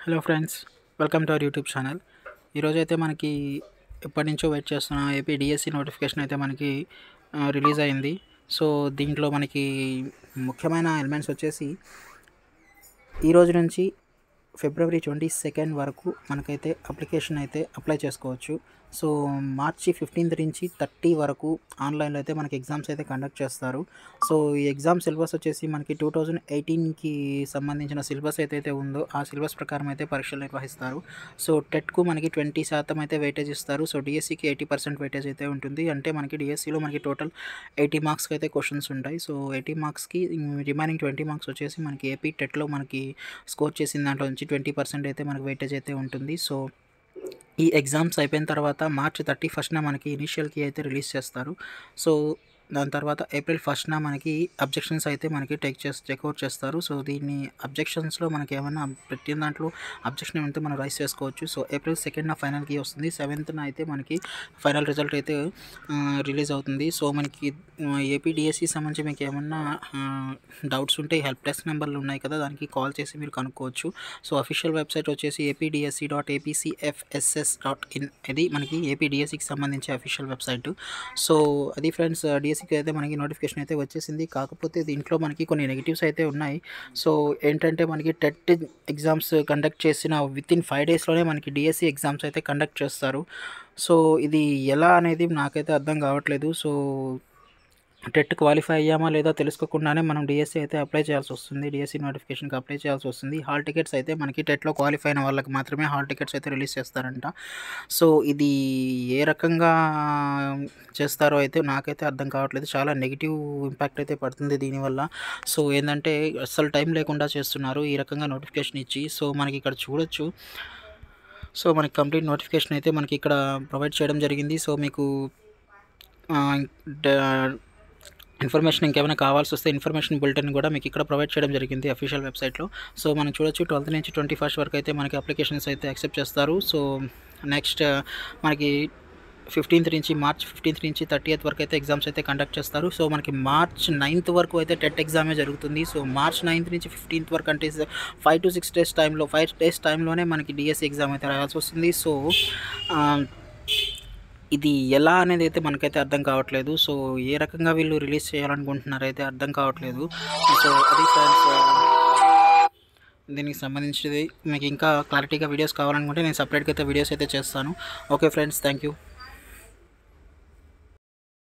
Hello friends, welcome to our YouTube channel. ఈరోజు అయితే మనకి ఎప్పటి నుంచో వెయిట్ చేస్తున్న ఏపీ డిఎస్సి నోటిఫికేషన్ అయితే మనకి రిలీజ్ అయింది. సో దీంట్లో మనకి ముఖ్యమైన ఎలిమెంట్స్ వచ్చేసి ఈ రోజు నుంచి ఫిబ్రవరి 22 వరకు మనకైతే అప్లికేషన్ అయితే అప్లై చేసుకోవచ్చు. సో మార్చి 15 నుంచి 30 వరకు ఆన్లైన్లో అయితే మనకి ఎగ్జామ్స్ అయితే కండక్ట్ చేస్తారు. సో ఈ ఎగ్జామ్ సిలబస్ వచ్చేసి మనకి 2018కి సంబంధించిన సిలబస్ ఏదైతే ఉందో ఆ సిలబస్ ప్రకారం అయితే పరీక్షలు నిర్వహిస్తారు. సో టెట్కు మనకి 20% అయితే వెయిటేజ్ ఇస్తారు. సో డిఎస్సికి 80% వెయిటేజ్ అయితే ఉంటుంది. అంటే మనకి డిఎస్సిలో మనకి టోటల్ 80 మార్క్స్కి అయితే క్వశ్చన్స్ ఉంటాయి. సో 80 మార్క్స్కి రిమైనింగ్ 20 మార్క్స్ వచ్చేసి మనకి ఏపీ టెట్లో మనకి స్కోర్ చేసిన దాంట్లో నుంచి 20% అయితే మనకి వెయిటేజ్ అయితే ఉంటుంది. సో ఈ ఎగ్జామ్స్ అయిపోయిన తర్వాత మార్చ్ 31న మనకి ఇనిషియల్ కీ అయితే రిలీజ్ చేస్తారు. సో దాని తర్వాత ఏప్రిల్ 1న మనకి అబ్జెక్షన్స్ అయితే మనకి టేక్అవుట్ చేస్తారు. సో దీన్ని అబ్జెక్షన్స్లో మనకి ఏమైనా పెట్టిన దాంట్లో అబ్జెక్షన్ ఏమైతే మనం రైస్ చేసుకోవచ్చు. సో ఏప్రిల్ 2న ఫైనల్ కీ వస్తుంది. 7న అయితే మనకి ఫైనల్ రిజల్ట్ అయితే రిలీజ్ అవుతుంది. సో మనకి ఏపీ డిఎస్సికి సంబంధించి మీకు ఏమన్నా డౌట్స్ ఉంటే హెల్ప్ డెస్క్ నెంబర్లు ఉన్నాయి కదా, దానికి కాల్ చేసి మీరు కనుక్కోవచ్చు. సో అఫీషియల్ వెబ్సైట్ వచ్చేసి apdsc.apcfss.in. ఇది మనకి ఏపీ డిఎస్సికి సంబంధించి అఫీషియల్ వెబ్సైట్. సో అది ఫ్రెండ్స్, డిఎస్సికి అయితే మనకి నోటిఫికేషన్ అయితే వచ్చేసింది. కాకపోతే దీంట్లో మనకి కొన్ని నెగిటివ్స్ అయితే ఉన్నాయి. సో ఏంటంటే మనకి టెట్ ఎగ్జామ్స్ కండక్ట్ చేసిన వితిన్ 5 డేస్లోనే మనకి డిఎస్సి ఎగ్జామ్స్ అయితే కండక్ట్ చేస్తారు. సో ఇది ఎలా అనేది నాకైతే అర్థం కావట్లేదు. సో టెట్ క్వాలిఫై అయ్యామా లేదా తెలుసుకోకుండానే మనం డిఎస్సి అయితే అప్లై చేయాల్సి వస్తుంది. డిఎస్సి నోటిఫికేషన్కి అప్లై చేయాల్సి వస్తుంది. హాల్ టికెట్స్ అయితే మనకి టెట్లో క్వాలిఫై అయిన వాళ్ళకి మాత్రమే హాల్ టికెట్స్ అయితే రిలీజ్ చేస్తారంట. సో ఇది ఏ రకంగా చేస్తారో అయితే నాకైతే అర్థం కావట్లేదు. చాలా నెగిటివ్ ఇంపాక్ట్ అయితే పడుతుంది దీనివల్ల. సో ఏంటంటే అస్సలు టైం లేకుండా చేస్తున్నారు ఈ రకంగా నోటిఫికేషన్ ఇచ్చి. సో మనకి ఇక్కడ చూడొచ్చు. సో మనకి కంప్లీట్ నోటిఫికేషన్ అయితే మనకి ఇక్కడ ప్రొవైడ్ చేయడం జరిగింది. సో మీకు ఇన్ఫర్మేషన్ ఇంకేమైనా కావాల్సి వస్తే ఇన్ఫర్మేషన్ బులెటిన్ కూడా మీకు ఇక్కడ ప్రొవైడ్ చేయడం జరిగింది అఫీషియల్ వెబ్సైట్లో. సో మనం చూడొచ్చు 12th నుంచి 21st వరకు అయితే మనకి అప్లికేషన్స్ అయితే యాక్సెప్ట్ చేస్తారు. సో నెక్స్ట్ మనకి మార్చ్ 15 నుంచి 30th వరకు అయితే ఎగ్జామ్స్ అయితే కండక్ట్ చేస్తారు. సో మనకి మార్చ్ 9th వరకు అయితే టెట్ ఎగ్జామే జరుగుతుంది. సో మార్చ్ 9th నుంచి 15th వరకు అంటే 5 to 6 days టైంలో 5 days టైంలోనే మనకి డిఎస్సి ఎగ్జామ్ అయితే రాయాల్సి వస్తుంది. సో ఇది ఎలా అనేది అయితే మనకైతే అర్థం కావట్లేదు. సో ఏ రకంగా వీళ్ళు రిలీజ్ చేయాలనుకుంటున్నారు అయితే అర్థం కావట్లేదు. సో అది ఫ్రెండ్స్, దీనికి సంబంధించి మీకు ఇంకా క్లారిటీగా వీడియోస్ కావాలనుకుంటే నేను సపరేట్గా అయితే వీడియోస్ అయితే చేస్తాను. Okay friends, thank you.